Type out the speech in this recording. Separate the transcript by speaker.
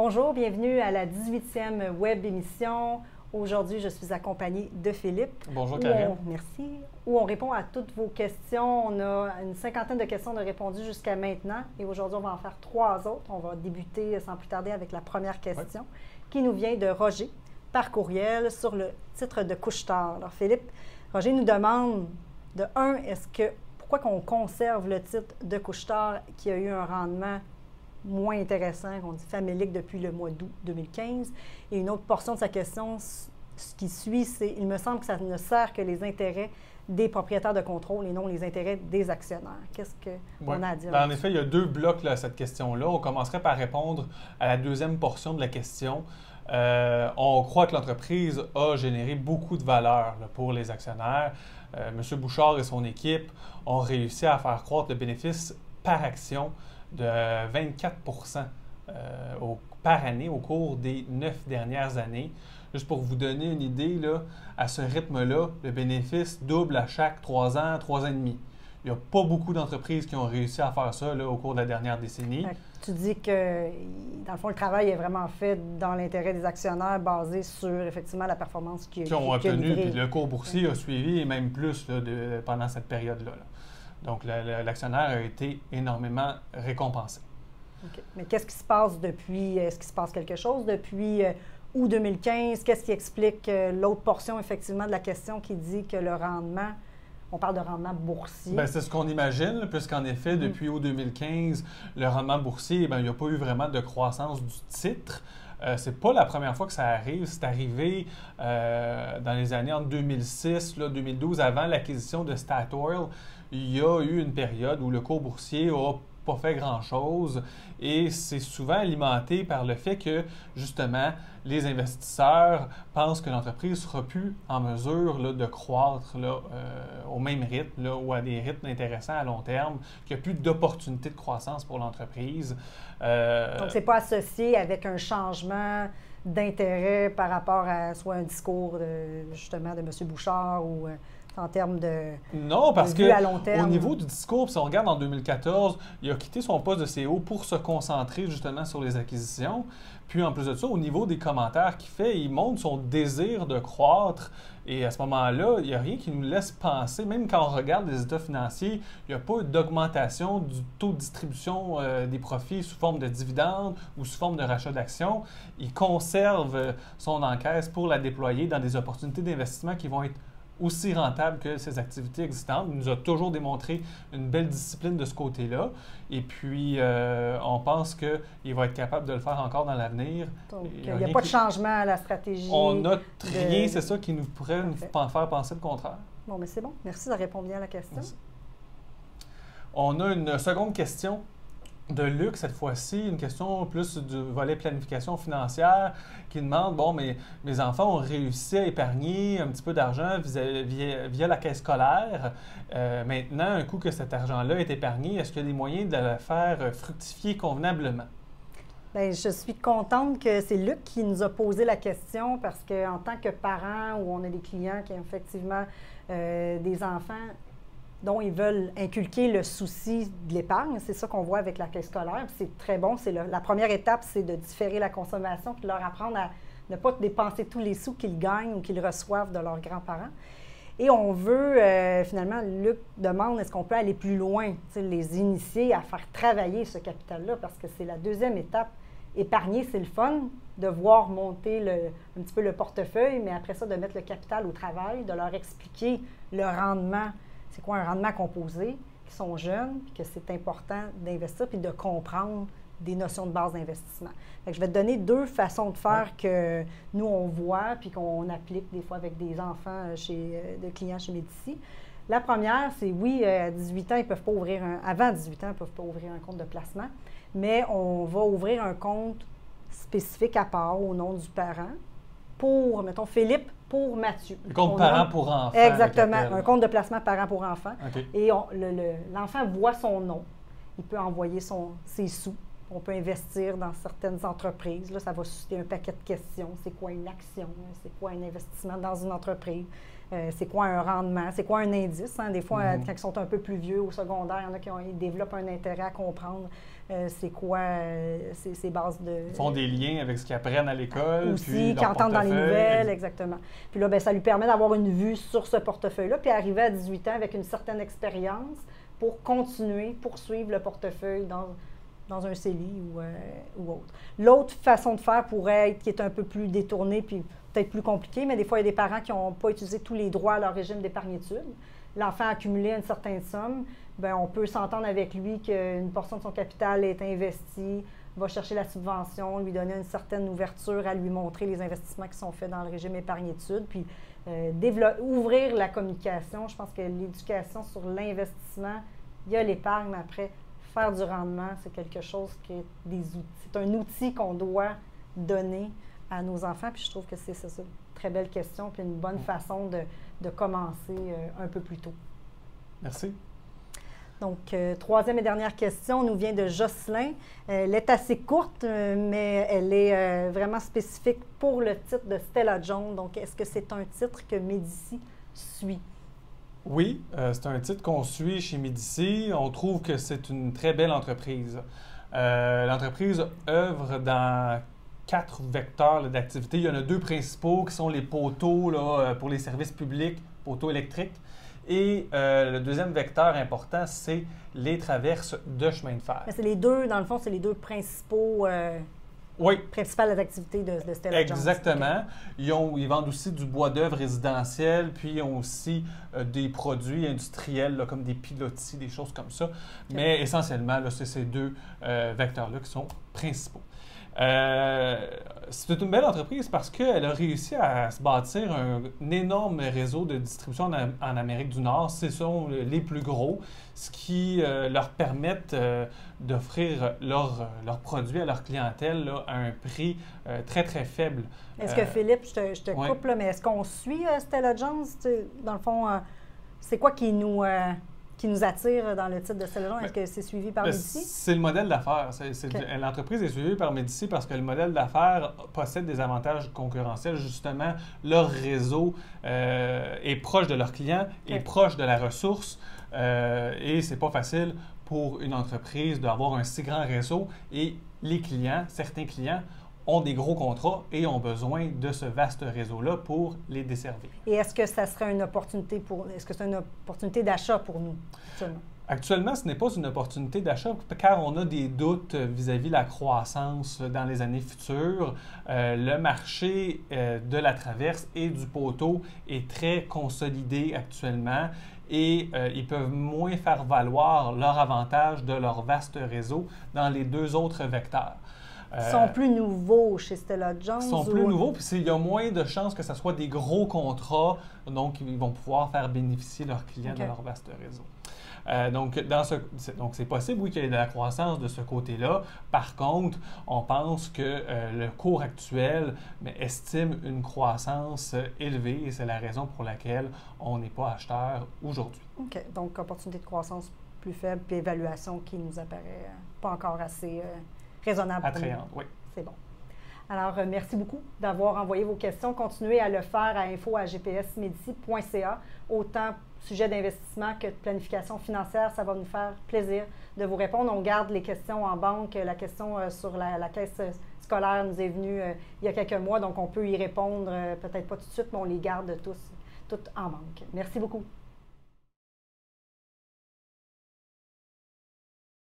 Speaker 1: Bonjour, bienvenue à la 18e web émission. Aujourd'hui, je suis accompagnée de Philippe.
Speaker 2: Bonjour Karine.
Speaker 1: Merci. Où on répond à toutes vos questions. On a une cinquantaine de questions de répondues jusqu'à maintenant. Et aujourd'hui, on va en faire 3 autres. On va débuter sans plus tarder avec la première question qui nous vient de Roger par courriel sur le titre de Couche-Tard. Alors Philippe, Roger nous demande de 1, pourquoi qu'on conserve le titre de Couche-Tard qui a eu un rendement moins intéressant, qu'on dit famélique depuis le mois d'août 2015. Et une autre portion de sa question, ce qui suit, c'est « Il me semble que ça ne sert que les intérêts des propriétaires de contrôle et non les intérêts des actionnaires. » Qu'est-ce qu'on a à dire?
Speaker 2: En effet, il y a 2 blocs là, à cette question-là. On commencerait par répondre à la deuxième portion de la question. On croit que l'entreprise a généré beaucoup de valeur là, pour les actionnaires. M. Bouchard et son équipe ont réussi à faire croître le bénéfice par action de 24 par année au cours des 9 dernières années. Juste pour vous donner une idée, là, à ce rythme-là, le bénéfice double à chaque 3 ans, 3 ans et demi. Il n'y a pas beaucoup d'entreprises qui ont réussi à faire ça là, au cours de la dernière décennie.
Speaker 1: Tu dis que, dans le fond, le travail est vraiment fait dans l'intérêt des actionnaires basé sur, effectivement, la performance qu'ils
Speaker 2: ont obtenue. Puis le cours boursier a suivi et même plus là, pendant cette période-là. Donc, l'actionnaire a été énormément récompensé.
Speaker 1: Okay. Mais qu'est-ce qui se passe depuis? Est-ce qu'il se passe quelque chose depuis août 2015? Qu'est-ce qui explique l'autre portion, effectivement, de la question qui dit que le rendement, on parle de rendement boursier? Bien,
Speaker 2: c'est ce qu'on imagine, puisqu'en effet, depuis août 2015, le rendement boursier, il n'y a pas eu vraiment de croissance du titre. C'est pas la première fois que ça arrive. C'est arrivé dans les années entre 2006 et 2012, avant l'acquisition de Statoil. Il y a eu une période où le cours boursier n'a pas fait grand-chose et c'est souvent alimenté par le fait que, justement, les investisseurs pensent que l'entreprise sera plus en mesure là, de croître là, au même rythme là, ou à des rythmes intéressants à long terme, qu'il n'y a plus d'opportunités de croissance pour l'entreprise.
Speaker 1: Donc, ce n'est pas associé avec un changement d'intérêt par rapport à soit un discours justement de M. Bouchard ou en termes de
Speaker 2: non, parce
Speaker 1: de vue à long terme.
Speaker 2: Au niveau du discours, si on regarde en 2014, il a quitté son poste de CEO pour se concentrer justement sur les acquisitions. Puis en plus de ça, au niveau des commentaires qu'il fait, il montre son désir de croître. Et à ce moment-là, il n'y a rien qui nous laisse penser, même quand on regarde les états financiers, il n'y a pas d'augmentation du taux de distribution des profits sous forme de dividendes ou sous forme de rachat d'actions. Il conserve son encaisse pour la déployer dans des opportunités d'investissement qui vont être aussi rentable que ses activités existantes. Il nous a toujours démontré une belle discipline de ce côté-là. Et puis, on pense qu'il va être capable de le faire encore dans l'avenir.
Speaker 1: Donc, il n'y a pas de changement à la stratégie.
Speaker 2: On note rien, c'est ça qui nous pourrait nous faire penser le contraire.
Speaker 1: Bon, mais c'est bon. Merci, ça répond bien à la question.
Speaker 2: Merci. On a une seconde question de Luc, cette fois-ci, une question plus du volet planification financière qui demande, bon, mais mes enfants ont réussi à épargner un petit peu d'argent via la caisse scolaire. Maintenant, un coup que cet argent-là est épargné, est-ce qu'il y a des moyens de le faire fructifier convenablement? Bien,
Speaker 1: je suis contente que c'est Luc qui nous a posé la question parce qu'en tant que parent, où on a des clients qui ont effectivement des enfants dont ils veulent inculquer le souci de l'épargne. C'est ça qu'on voit avec la caisse scolaire. C'est très bon. La première étape, c'est de différer la consommation puis de leur apprendre à ne pas dépenser tous les sous qu'ils gagnent ou qu'ils reçoivent de leurs grands-parents. Et on veut, finalement, Luc demande, est-ce qu'on peut aller plus loin, les initier à faire travailler ce capital-là, parce que c'est la deuxième étape. Épargner, c'est le fun, de voir monter un petit peu le portefeuille, mais après ça, de mettre le capital au travail, de leur expliquer le rendement. C'est quoi un rendement composé, qui sont jeunes, puis que c'est important d'investir, puis de comprendre des notions de base d'investissement. Je vais te donner 2 façons de faire que nous, on voit, puis qu'on applique des fois avec des enfants de clients chez Médicis. La première, c'est oui, à 18 ans, ils peuvent pas ouvrir avant 18 ans, ils ne peuvent pas ouvrir un compte de placement, mais on va ouvrir un compte spécifique à part au nom du parent pour, mettons, Philippe, pour Mathieu.
Speaker 2: Le compte parent pour enfant.
Speaker 1: Exactement, un compte de placement parent pour enfant.
Speaker 2: Okay.
Speaker 1: Et l'enfant voit son nom. Il peut envoyer ses sous. On peut investir dans certaines entreprises. Là, ça va susciter un paquet de questions. C'est quoi une action? C'est quoi un investissement dans une entreprise? C'est quoi un rendement? C'est quoi un indice? Hein? Des fois, quand ils sont un peu plus vieux au secondaire, il y en a qui développent un intérêt à comprendre c'est quoi ces bases de...
Speaker 2: Ils font des liens avec ce qu'ils apprennent à l'école.
Speaker 1: Aussi, qu'ils entendent dans les nouvelles, exactement. Puis là, bien, ça lui permet d'avoir une vue sur ce portefeuille-là, puis arriver à 18 ans avec une certaine expérience pour continuer, poursuivre le portefeuille dans un CELI ou autre. L'autre façon de faire pourrait être, qui est un peu plus détournée, puis peut-être plus compliquée, mais des fois, il y a des parents qui n'ont pas utilisé tous les droits à leur régime d'épargne-études. L'enfant a accumulé une certaine somme, bien, on peut s'entendre avec lui qu'une portion de son capital est investie, va chercher la subvention, lui donner une certaine ouverture à lui montrer les investissements qui sont faits dans le régime épargne-études, puis ouvrir la communication. Je pense que l'éducation sur l'investissement, il y a l'épargne, mais après, faire du rendement, c'est quelque chose qui est c'est un outil qu'on doit donner à nos enfants, puis je trouve que c'est ça, une très belle question, puis une bonne façon de commencer un peu plus tôt.
Speaker 2: Merci.
Speaker 1: Donc, troisième et dernière question nous vient de Jocelyn. Elle est assez courte, mais elle est vraiment spécifique pour le titre de Stella Jones. Donc, est-ce que c'est un titre que Médicis suit?
Speaker 2: Oui, c'est un titre qu'on suit chez Médicis. On trouve que c'est une très belle entreprise. L'entreprise œuvre dans 4 vecteurs d'activité. Il y en a 2 principaux qui sont les poteaux là, pour les services publics, poteaux électriques. Et le deuxième vecteur important, c'est les traverses de chemin de fer.
Speaker 1: Mais c'est les deux, dans le fond, c'est les deux principaux, principales activités de Stella Jones.
Speaker 2: Exactement. Okay. Ils vendent aussi du bois d'œuvre résidentiel, puis ils ont aussi des produits industriels là, comme des pilotis, des choses comme ça. Okay. Mais essentiellement, c'est ces 2 vecteurs-là qui sont principaux. C'est une belle entreprise parce qu'elle a réussi à se bâtir un énorme réseau de distribution en Amérique du Nord. Ce sont les plus gros, ce qui leur permet d'offrir leurs produits à leur clientèle là, à un prix très, très faible.
Speaker 1: Est-ce que, Philippe, je te coupe, là, mais est-ce qu'on suit Stella Jones? Dans le fond, c'est quoi qui nous attire dans le titre de Stella Jones? Est-ce que c'est suivi par Médicis?
Speaker 2: C'est le modèle d'affaires. L'entreprise est suivie par Médicis parce que le modèle d'affaires possède des avantages concurrentiels. Justement, leur réseau est proche de leurs clients, est proche de la ressource et c'est pas facile pour une entreprise d'avoir un si grand réseau. Et les clients, certains clients, ont des gros contrats et ont besoin de ce vaste réseau-là pour les desservir.
Speaker 1: Et est-ce que ça serait une opportunité est-ce que c'est une opportunité d'achat pour nous, actuellement?
Speaker 2: Actuellement, ce n'est pas une opportunité d'achat car on a des doutes vis-à-vis de la croissance dans les années futures. Le marché de la traverse et du poteau est très consolidé actuellement et ils peuvent moins faire valoir leur avantage de leur vaste réseau dans les 2 autres vecteurs.
Speaker 1: Ils sont plus nouveaux chez Stella Jones?
Speaker 2: Ils sont plus nouveaux, puis il y a moins de chances que ce soit des gros contrats, donc ils vont pouvoir faire bénéficier leurs clients de leur vaste réseau. Donc, c'est possible, oui, qu'il y ait de la croissance de ce côté-là. Par contre, on pense que le cours actuel estime une croissance élevée et c'est la raison pour laquelle on n'est pas acheteur aujourd'hui.
Speaker 1: OK. Donc, opportunité de croissance plus faible puis évaluation qui nous apparaît pas encore assez raisonnable.
Speaker 2: Attrayante, oui.
Speaker 1: C'est bon. Alors, merci beaucoup d'avoir envoyé vos questions. Continuez à le faire à info@gpsmedicis.ca. Autant sujet d'investissement que de planification financière, ça va nous faire plaisir de vous répondre. On garde les questions en banque. La question sur la caisse scolaire nous est venue il y a quelques mois, donc on peut y répondre peut-être pas tout de suite, mais on les garde toutes en banque. Merci beaucoup.